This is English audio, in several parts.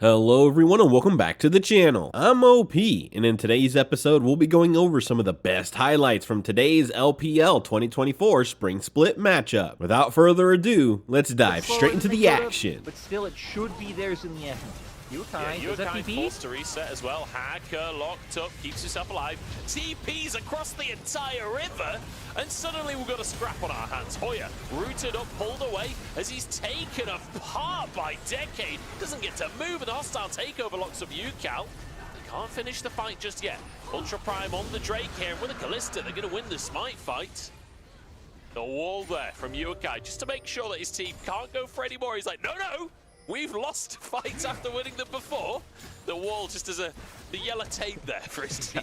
Hello everyone and welcome back to the channel. I'm OP, and in today's episode we'll be going over some of the best highlights from today's LPL 2024 Spring Split matchup. Without further ado, let's dive straight into the action. But still, it should be theirs in the end. Yukai forced to reset as well. Hacker locked up, keeps himself alive. TP's across the entire river, and suddenly we've got a scrap on our hands. Hoya rooted up, pulled away as he's taken apart by Decade. Doesn't get to move, and the hostile takeover locks up Yukai. They can't finish the fight just yet. Ultra Prime on the Drake here, and with a Callista, they're going to win the Smite fight. The wall there from Yukai, just to make sure that his team can't go for any more. He's like, no. We've lost fights after winning them before. The wall just has the yellow tape there for his team.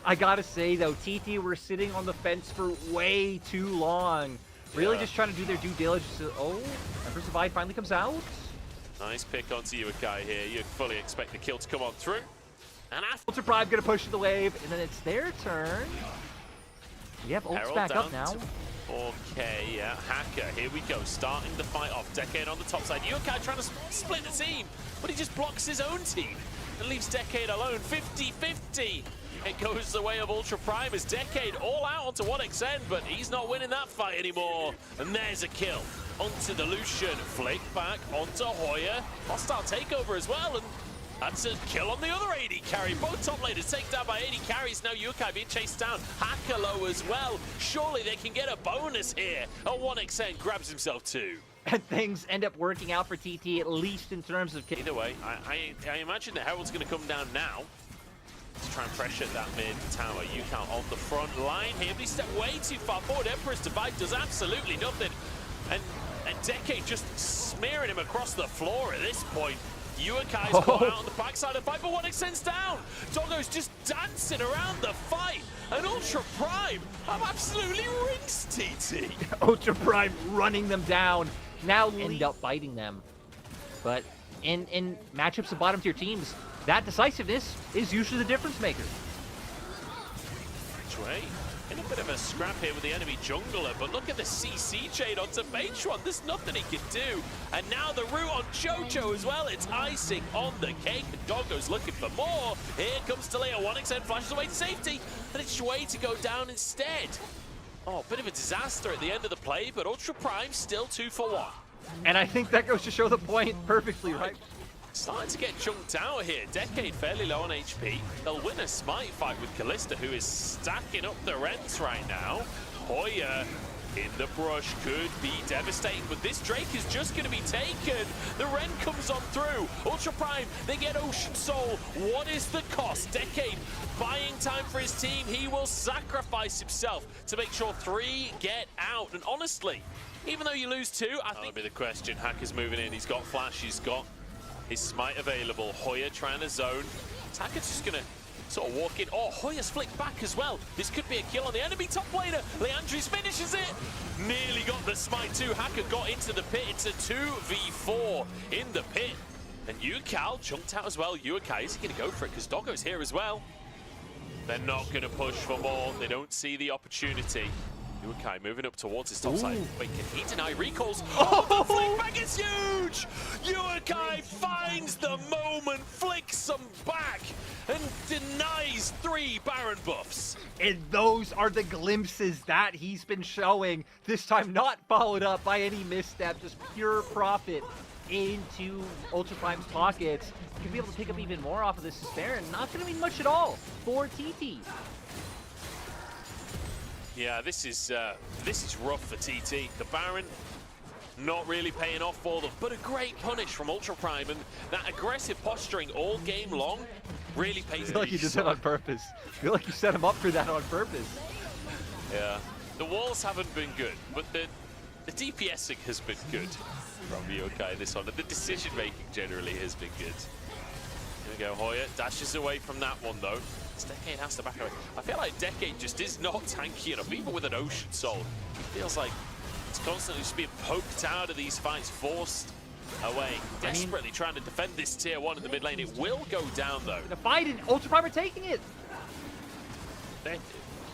I gotta say though, TT were sitting on the fence for way too long. Really just trying to do their due diligence. Oh, Emperor's Divide finally comes out. Nice pick onto Yukai here. You fully expect the kill to come on through. And after Ultra Prime gonna push the wave, and then it's their turn. We have ults back up now. Okay, yeah, Hacker, here we go, starting the fight off. Decade on the top side. Yukai trying to split the team, but he just blocks his own team and leaves Decade alone. 50-50. It goes the way of Ultra Prime as Decade all out onto 1xN, but he's not winning that fight anymore. And there's a kill onto the Lucian. Flick back onto Hoya. Hostile takeover as well, and that's a kill on the other AD carry. Both top laners taken down by AD carries. Now Yukai being chased down. Hacker low as well. Surely they can get a bonus here. A 1xN grabs himself too. And things end up working out for TT, at least in terms of... Either way, I imagine the Herald's going to come down now to try and pressure that mid tower. Yukai on the front line here, but he stepped way too far forward. Emperor's Divide does absolutely nothing. And Decade just smearing him across the floor at this point. Yukai's caught out on the backside of the fight, but 1xN's down. Doggo's just dancing around the fight. And Ultra Prime have absolutely rinsed TT. Ultra Prime running them down. Now end up biting them. But in matchups of bottom tier teams, that decisiveness is usually the difference maker. Which way? In a bit of a scrap here with the enemy jungler, but look at the CC chain onto H1. There's nothing he can do. And now the root on Jojo as well. It's icing on the cake. And Doggo's looking for more. Here comes Talia. 1xN flashes away to safety. And it's Shui to go down instead. Oh, bit of a disaster at the end of the play, but Ultra Prime still 2 for 1. And I think that goes to show the point perfectly, right? Starting to get chunked out here. Decade fairly low on HP. They'll win a Smite fight with Callista, who is stacking up the rents right now. Hoya in the brush could be devastating, but this Drake is just going to be taken. The Ren comes on through. Ultra Prime, they get Ocean Soul. What is the cost? Decade buying time for his team. He will sacrifice himself to make sure 3 get out. And honestly, even though you lose 2, I think... That'll be the question. Hacker's moving in. He's got Flash. He's got his Smite available. Hoya trying to zone. Hacker's just going to sort of walk in. Oh, Hoya's flicked back as well. This could be a kill on the enemy top laner. Leandris finishes it. Nearly got the Smite too. Hacker got into the pit. It's a 2v4 in the pit. And Yukai jumped out as well. Yukai is going to go for it because Doggo's here as well. They're not going to push for more. They don't see the opportunity. Yukai moving up towards his top side. Wait, can he deny recalls? Oh, the flick back is huge! Yukai finds the moment, flicks them back, and denies 3 Baron buffs. And those are the glimpses that he's been showing. This time not followed up by any misstep, just pure profit into Ultra Prime's pockets. Could be able to pick up even more off of this despair, and not going to mean much at all for TT. Yeah, this is rough for TT. The Baron not really paying off for them, but a great punish from Ultra Prime, and that aggressive posturing all game long really pays. I feel like you did that on purpose. I feel like you set him up for that on purpose. Yeah, the walls haven't been good, but the DPSing has been good from Yukai this one, and the decision making generally has been good. Here we go, Hoya dashes away from that one though. Decade has to back away. I feel like Decade just is not tanky enough, even with an Ocean Soul. It feels like it's constantly just being poked out of these fights, forced away, desperately trying to defend this tier 1 in the mid lane. It will go down though. The fight and Ultra Prime are taking it.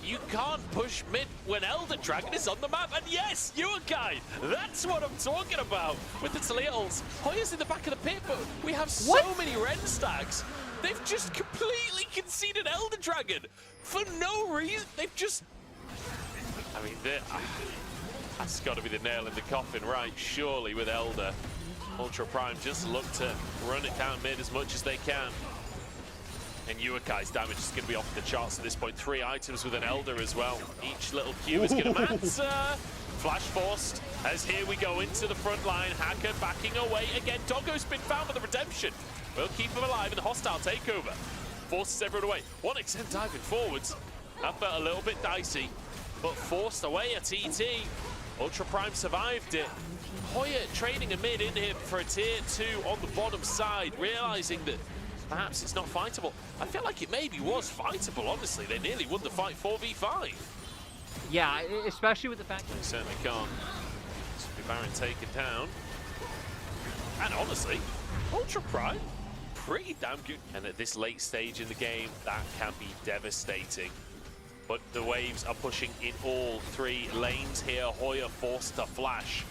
You can't push mid when Elder Dragon is on the map. And yes, Yukai, that's what I'm talking about with the Talia ults. Hoya's in the back of the pit, but we have so many Ren stacks. They've just completely conceded Elder Dragon for no reason. They've just... I mean, that's got to be the nail in the coffin, right? Surely with Elder. Ultra Prime just look to run it down mid as much as they can. And Yuakai's damage is going to be off the charts at this point. 3 items with an Elder as well. Each little Q is going to matter. Flash forced as here we go into the front line. Hacker backing away again. Doggo's been found with the redemption. We'll keep him alive in the hostile takeover. Forces everyone away. 1xM diving forwards. That felt a little bit dicey, but forced away at TT. Ultra Prime survived it. Hoya trading a mid in here for a tier 2 on the bottom side, realizing that perhaps it's not fightable. I feel like it maybe was fightable, honestly. They nearly won the fight 4v5. Yeah, especially with the fact They certainly can't. Baron taken down. And honestly, Ultra Prime, pretty damn good. And at this late stage in the game, that can be devastating. But the waves are pushing in all 3 lanes here. Hoya forced to flash.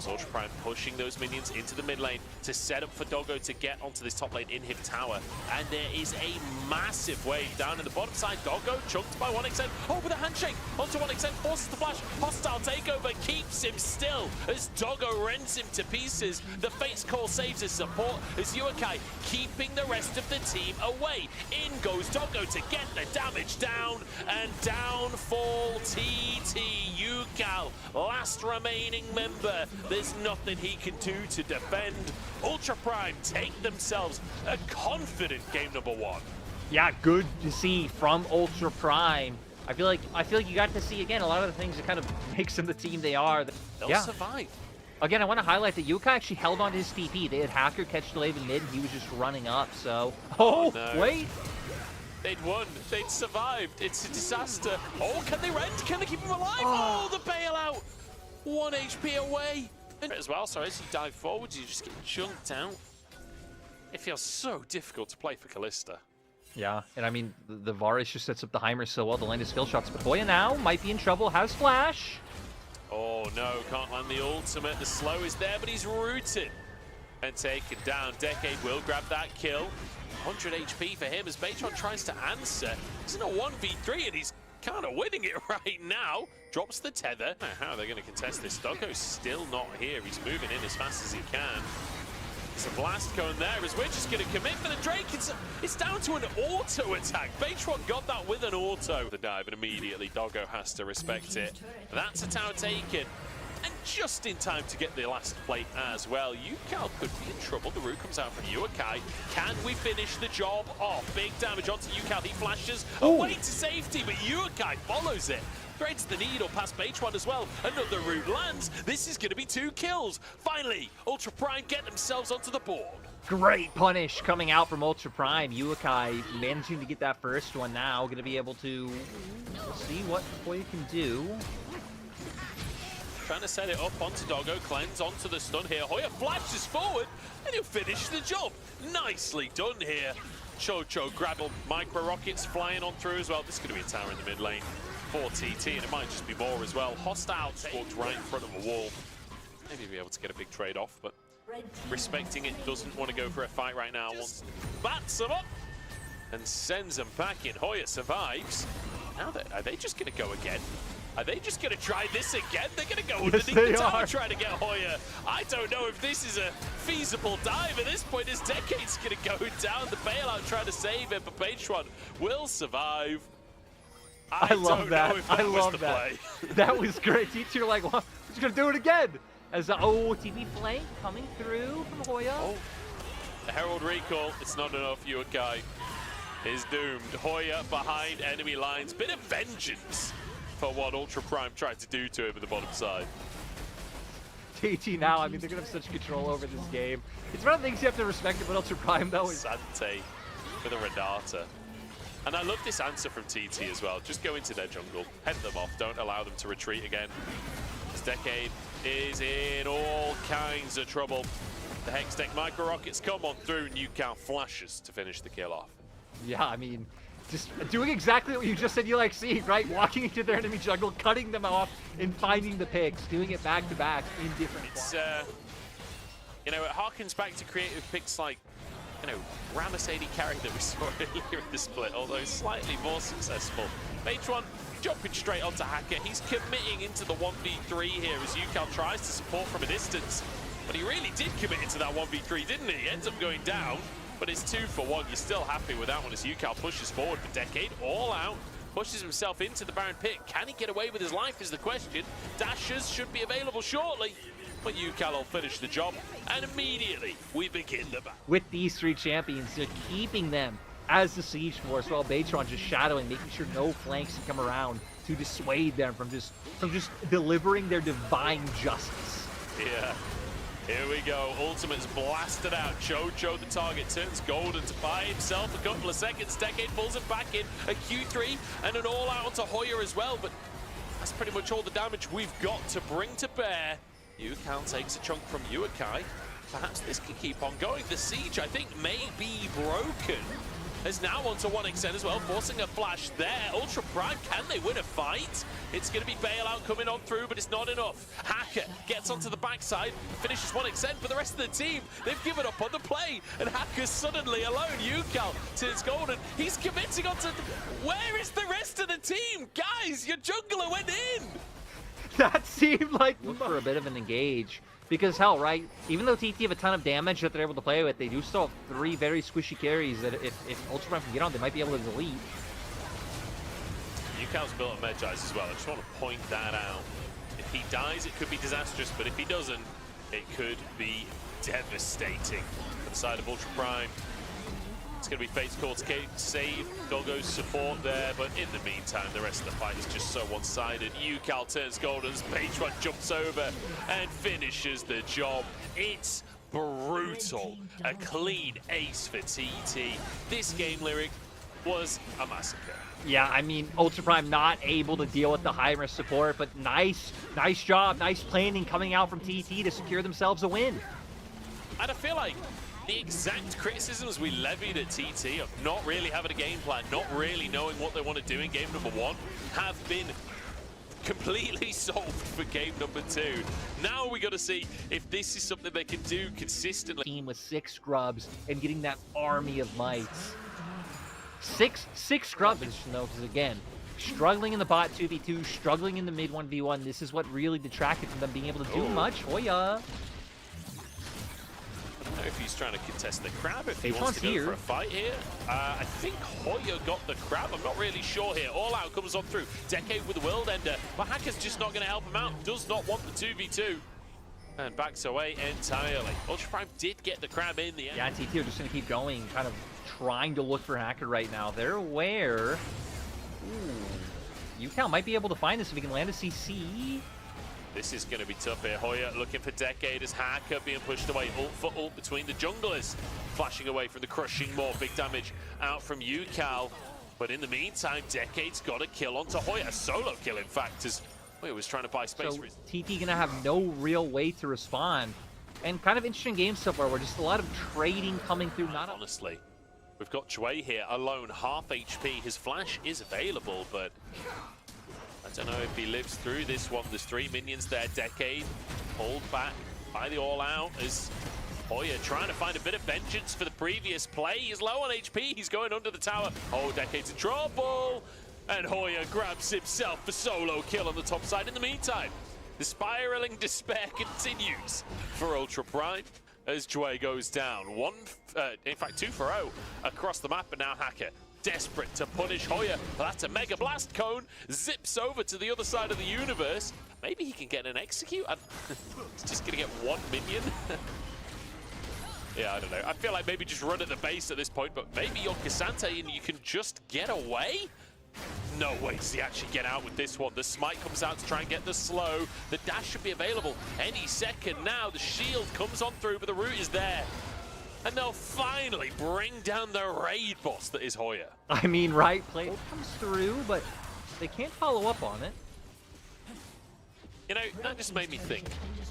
Ultra Prime pushing those minions into the mid lane to set up for Doggo to get onto this top lane in him tower. And there is a massive wave down in the bottom side. Doggo chunked by 1xM. Oh, with a handshake onto 1xM, forces the flash. Hostile takeover keeps him still as Doggo rends him to pieces. The Fate's Call saves his support as Yuakai keeping the rest of the team away. In goes Doggo to get the damage down, and downfall TT. Yukal, last remaining member. There's nothing he can do to defend. Ultra Prime take themselves a confident game number 1. Yeah, good to see from Ultra Prime. I feel like you got to see again a lot of the things that kind of makes them the team they are. They'll survive. Again, I want to highlight that Yuka actually held on to his TP. They had Hacker catch the wave in mid, and he was just running up. So, no. Wait. They'd won. They'd survived. It's a disaster. Oh, can they rend? Can they keep him alive? Oh, the bailout. 1 HP away. And as well, so as you dive forwards, you just get chunked out. It feels so difficult to play for Kalista. Yeah, and I mean, the Varus just sets up the Heimer so well, the land of skill shots. But Hoya now might be in trouble, has flash. Oh no, can't land the ultimate. The slow is there, but he's rooted and taken down. Decade will grab that kill. 100 HP for him as Baytron tries to answer. He's in a 1v3 and he's kind of winning it right now. Drops the tether. How are they going to contest this? Doggo's still not here. He's moving in as fast as he can. There's a blast going there as we're just going to commit for the Drake. It's down to an auto attack. Baytron got that with an auto. The dive, and immediately Doggo has to respect it. That's a tower taken. And just in time to get the last plate as well. Yukal could be in trouble. The root comes out from Yuakai. Can we finish the job off? Big damage onto Yukal. He flashes away to safety, but Yuakai follows it. Threads the needle past Baytron as well. Another root lands. This is going to be 2 kills. Finally, Ultra Prime get themselves onto the board. Great punish coming out from Ultra Prime. Yuakai managing to get that first one now. Going to be able to see what Hoya can do. Trying to set it up onto Doggo, cleanse onto the stun here. Hoya flashes forward and he'll finish the job. Nicely done here. Chocho grabble, micro rockets flying on through as well. This is going to be a tower in the mid lane for TT, and it might just be more as well. Hostile walked right in front of a wall. Maybe be able to get a big trade off, but respecting it, doesn't want to go for a fight right now. Wants bats them up and sends them back in. Hoya survives. Now are they just going to go again? Are they just going to try this again? They're going to go underneath the tower trying to get Hoya. I don't know if this is a feasible dive at this point. His Decade's going to go down. The bailout trying to save him, but Baytron will survive. I love that. I love that. Play. That was great. Teacher like, well, he's going to do it again. As the OTP flank coming through from Hoya. Oh, the Herald recall. It's not enough. Yuakai is doomed. Hoya behind enemy lines. Bit of vengeance for what Ultra Prime tried to do to him at the bottom side. TT now, I mean, they're going to have such control over this game. It's one of the things you have to respect about Ultra Prime, though. Sante with a Renata. And I love this answer from TT as well. Just go into their jungle, head them off, don't allow them to retreat again. This Decade is in all kinds of trouble. The Hex Deck micro rockets come on through, and Yukal flashes to finish the kill off. Yeah, I mean, Just doing exactly what you just said you like seeing, right? Walking into their enemy jungle, cutting them off, and finding the picks, doing it back to back in different It's, you know, it harkens back to creative picks like, you know, Ramos AD carry that we saw earlier in the split, although slightly more successful. H1 jumping straight onto Hacker. He's committing into the 1v3 here as UCal tries to support from a distance. But he really did commit into that 1v3, didn't he? He ends up going down, but it's 2 for 1. You're still happy with that one as UCal pushes forward for Decade, all out. Pushes himself into the Baron pit. Can he get away with his life is the question. Dashes should be available shortly, but UCal will finish the job. And immediately, we begin the battle. with these 3 champions, they're keeping them as the siege force, while Baytron just shadowing, making sure no flanks can come around to dissuade them from just delivering their divine justice. Yeah. Here we go. Ultimate's blasted out. Jojo, the target, turns golden to buy himself a couple of seconds. Decade pulls him back in. A Q3 and an all-out onto Hoyer as well. But that's pretty much all the damage we've got to bring to bear. UCal takes a chunk from Uakai. Perhaps this can keep on going. The siege, I think, may be broken. Is now onto 1xN as well, forcing a flash there. Ultra Prime, can they win a fight? It's going to be Bailout coming on through, but it's not enough. Hacker gets onto the backside, finishes 1xN for the rest of the team. They've given up on the play, and Hacker's suddenly alone. UCal turns golden. He's committing onto... Where is the rest of the team? Guys, your jungler went in! That seemed like... Look for a bit of an engage. Because hell, right, even though TT have a ton of damage that they're able to play with, they do still have 3 very squishy carries that if Ultra Prime can get on, they might be able to delete. UCal's built on Medjais as well. I just want to point that out. If he dies, it could be disastrous, but if he doesn't, it could be devastating for the side of Ultra Prime. It's going to be Fate's Call to save Doggo's support there, but in the meantime, the rest of the fight is just so one-sided. UCal turns golden as Page One jumps over and finishes the job. It's brutal. A clean ace for TT. This game, Lyric, was a massacre. Yeah, I mean, Ultra Prime not able to deal with the high-risk support, but nice job, nice planning coming out from TT to secure themselves a win. And I feel like the exact criticisms we levied at TT of not really having a game plan, not really knowing what they want to do in game number 1, have been completely solved for game number 2. Now we got to see if this is something they can do consistently. Team with 6 scrubs and getting that army of mites. Six scrubs, though, because again, struggling in the bot 2v2, struggling in the mid 1v1. This is what really detracted from them being able to do much. Hoya. I don't know if he's trying to contest the crab, if he H1's wants to go here. for a fight here. I think Hoya got the crab. I'm not really sure here. All out comes on through. Decade with the World Ender, but Hacker's just not going to help him out. Does not want the 2v2. And backs away entirely. Ultra Prime did get the crab in the end. Yeah, TT are just going to keep going, kind of trying to look for Hacker right now. They're aware. Ooh. UCal might be able to find this if he can land a CC. This is going to be tough here. Hoya looking for Decade as Hacker being pushed away. Ult for ult between the junglers. Flashing away from the crushing more. Big damage out from UCal. But in the meantime, Decade's got a kill onto Hoya. A solo kill, in fact, as Hoya was trying to buy space for his... TT gonna have no real way to respond. And kind of interesting game so far, where just a lot of trading coming through. Not honestly, we've got Jue here alone, half HP. His flash is available, but I don't know if he lives through this one. There's 3 minions there. Decade pulled back by the all-out as Hoya trying to find a bit of vengeance for the previous play. He's low on HP. He's going under the tower. Oh, Decade's in trouble. And Hoya grabs himself a solo kill on the top side. In the meantime, the spiraling despair continues for Ultra Prime as Jue goes down. In fact, 2 for 0 across the map, and now Hacker desperate to punish Hoya. That's a Mega Blast Cone. Zips over to the other side of the universe. Maybe he can get an execute. He's just going to get 1 minion. Yeah, I don't know. I feel like maybe just run at the base at this point, but maybe you're Cassante and you can just get away? No way does he actually get out with this one. The smite comes out to try and get the slow. The dash should be available any second now. The shield comes on through, but the root is there. And they'll finally bring down the raid boss that is Hoya. I mean, right play comes through, but they can't follow up on it. You know, that just made me think.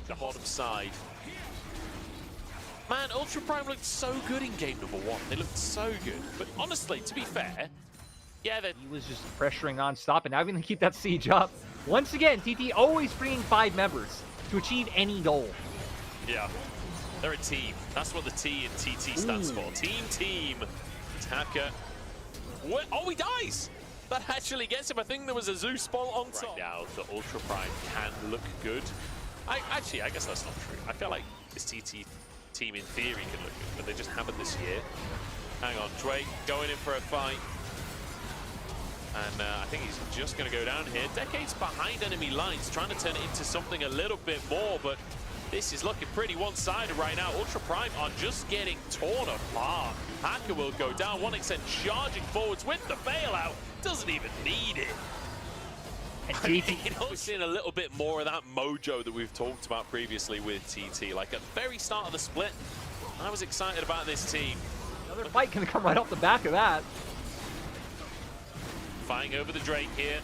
The bottom side. Man, Ultra Prime looked so good in game number 1. They looked so good. But honestly, to be fair, Yeah, He was just pressuring non-stop, and now we're going to keep that siege up. Once again, TT always bringing 5 members to achieve any goal. yeah. They're a team. That's what the T in TT stands for. Team. Taka. What? Oh, he dies! That actually gets him. I think there was a Zeus ball on top. Right now, the Ultra Prime can look good. I guess that's not true. I feel like this TT team in theory can look good, but they just haven't this year. Hang on, Drake going in for a fight. And I think he's just going to go down here. Decades behind enemy lines, trying to turn it into something a little bit more, but this is looking pretty one-sided right now. Ultra Prime are just getting torn apart. Hacker will go down. 1xN charging forwards with the bailout. Doesn't even need it. I mean, we're seeing a little bit more of that mojo that we've talked about previously with TT. Like at the very start of the split, I was excited about this team. Another fight can come right off the back of that. Fighting over the Drake here.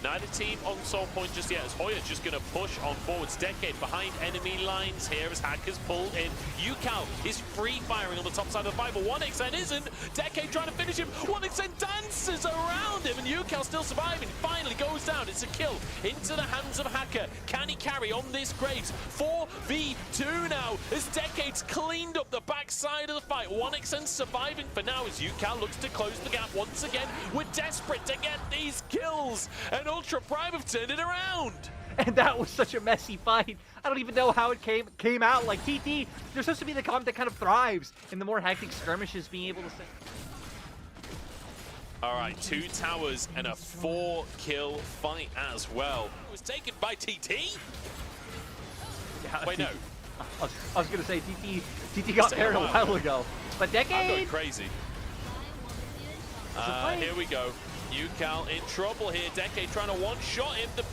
Neither team on soul point just yet, as Hoya just going to push on forwards. Decade behind enemy lines here as Hackers pull in. Yukao is free firing on the top side of the fight, but 1xN isn't. Decade trying to finish him. 1xN dances around him, and Yukao still surviving. Finally goes down. It's a kill into the hands of Hacker. Can he carry on this Graves? 4v2 now as Decade's cleaned up the backside of the fight. 1xN surviving for now as Yukao looks to close the gap once again. We're desperate to get these kills, and Ultra Prime have turned it around. And that was such a messy fight. I don't even know how it came out. Like TT, they're supposed to be the comp that kind of thrives in the more hectic skirmishes, being able to say. All right, 2 towers and a 4-kill fight as well. It was taken by TT. Yeah, wait, no. I was gonna say TT got paired a while ago, but Decade. I'm going crazy. Here we go. Yukao in trouble here. Decade trying to one-shot him. The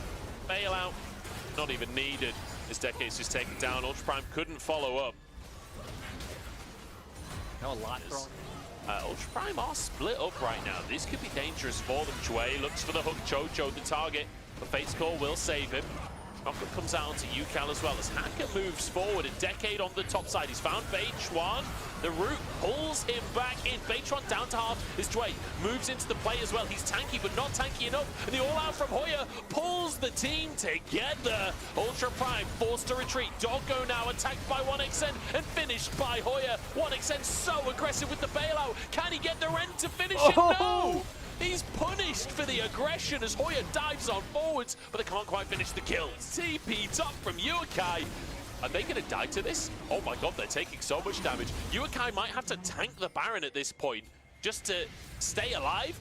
bailout not even needed. This Decade's just taken down. Ultra Prime couldn't follow up. No, a lot thrown. Ultra Prime are split up right now. This could be dangerous for them. Jue looks for the hook. Chocho the target, but Fate's Call will save him. Knockup comes out onto Yukao as well as Hacker moves forward. A Decade on the top side. He's found Beichuan. The root pulls him back in. Beichuan down to half. As Jue moves into the play as well. He's tanky, but not tanky enough. And the all-out from Hoya pulls the team together. Ultra Prime forced to retreat. Doggo now attacked by 1xN and finished by Hoya. 1xN so aggressive with the bailout. Can he get the rent to finish it? No! He's punished for the aggression as Hoya dives on forwards, but they can't quite finish the kills. TP'd up from Yukai. Are they going to die to this? Oh my god, they're taking so much damage. Yukai might have to tank the Baron at this point just to stay alive.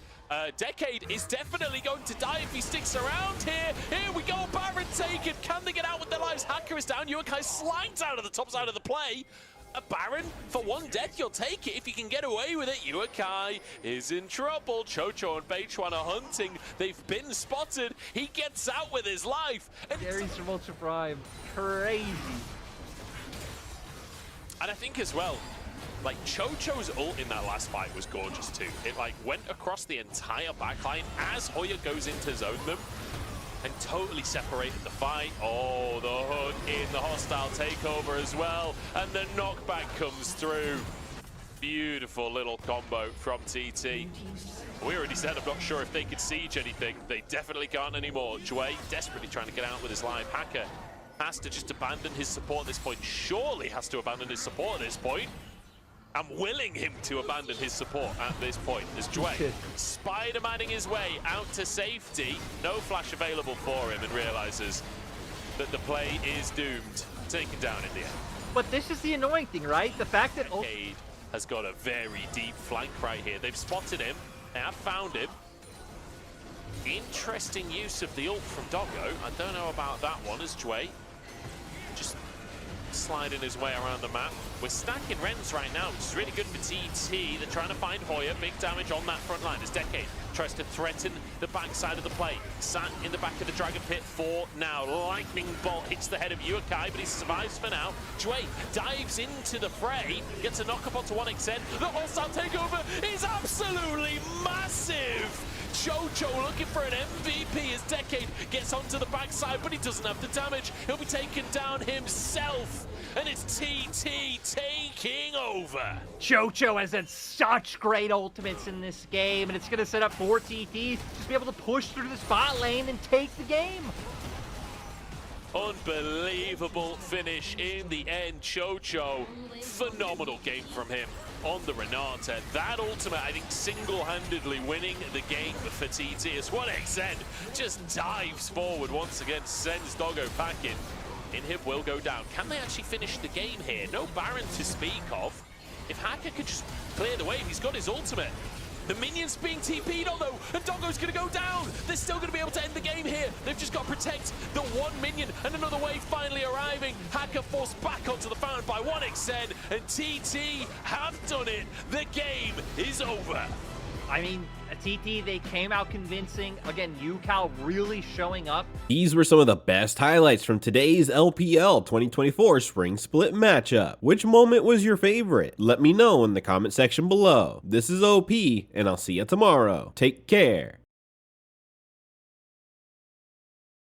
Decade is definitely going to die if he sticks around here. Here we go, Baron taken. Can they get out with their lives? Hacker is down. Yukai slides out of the top side of the play. A Baron for 1 death, you'll take it if you can get away with it. Yukai is in trouble. Chocho and Beichuan are hunting. They've been spotted. He gets out with his life. And Gary's from Ultra Prime. Crazy. And I think as well, like Chocho's ult in that last fight was gorgeous too. It like went across the entire backline as Hoya goes in to zone them. And totally separated the fight. Oh, the hook in the hostile takeover as well. And the knockback comes through. Beautiful little combo from TT. We already said I'm not sure if they could siege anything. They definitely can't anymore. Jue desperately trying to get out with his life. Hacker has to just abandon his support at this point. Surely has to abandon his support at this point. I'm willing him to abandon his support at this point as Jue Spider-Manning his way out to safety. No flash available for him and realizes that the play is doomed. Taken down in the end. But this is the annoying thing, right? The fact that Decade has got a very deep flank right here. They've spotted him. They have found him. Interesting use of the ult from Doggo. I don't know about that one as Jue just sliding his way around the map. We're stacking Rens right now, which is really good for TT. They're trying to find Hoya. Big damage on that front line as Decade tries to threaten the backside of the play. Sat in the back of the Dragon Pit for now. Lightning bolt hits the head of Yukai, but he survives for now. Jue dives into the fray, gets a knock up onto 1xN. The hostile takeover is absolutely massive. Chocho looking for an MVP as Decade gets onto the backside, but he doesn't have the damage. He'll be taken down himself. And it's TT taking over. Chocho has had such great ultimates in this game, and it's going to set up for TT to just be able to push through the spot lane and take the game. Unbelievable finish in the end. Chocho, phenomenal game from him on the Renata. That ultimate, I think, single-handedly winning the game for TT as 1xN just dives forward once again, sends Doggo packing. Inhib will go down. Can they actually finish the game here? No Baron to speak of. If Hacker could just clear the wave, he's got his ultimate. The minions being TP'd on though, and Doggo's gonna go down. They're still gonna be able to end the game here. They've just got to protect the one minion, and another wave finally arriving. Hacker forced back onto the fountain by 1xN, and TT have done it. The game is over. I mean, TT, they came out convincing. Again, UCal really showing up. These were some of the best highlights from today's LPL 2024 Spring Split matchup. Which moment was your favorite? Let me know in the comment section below. This is OP, and I'll see you tomorrow. Take care.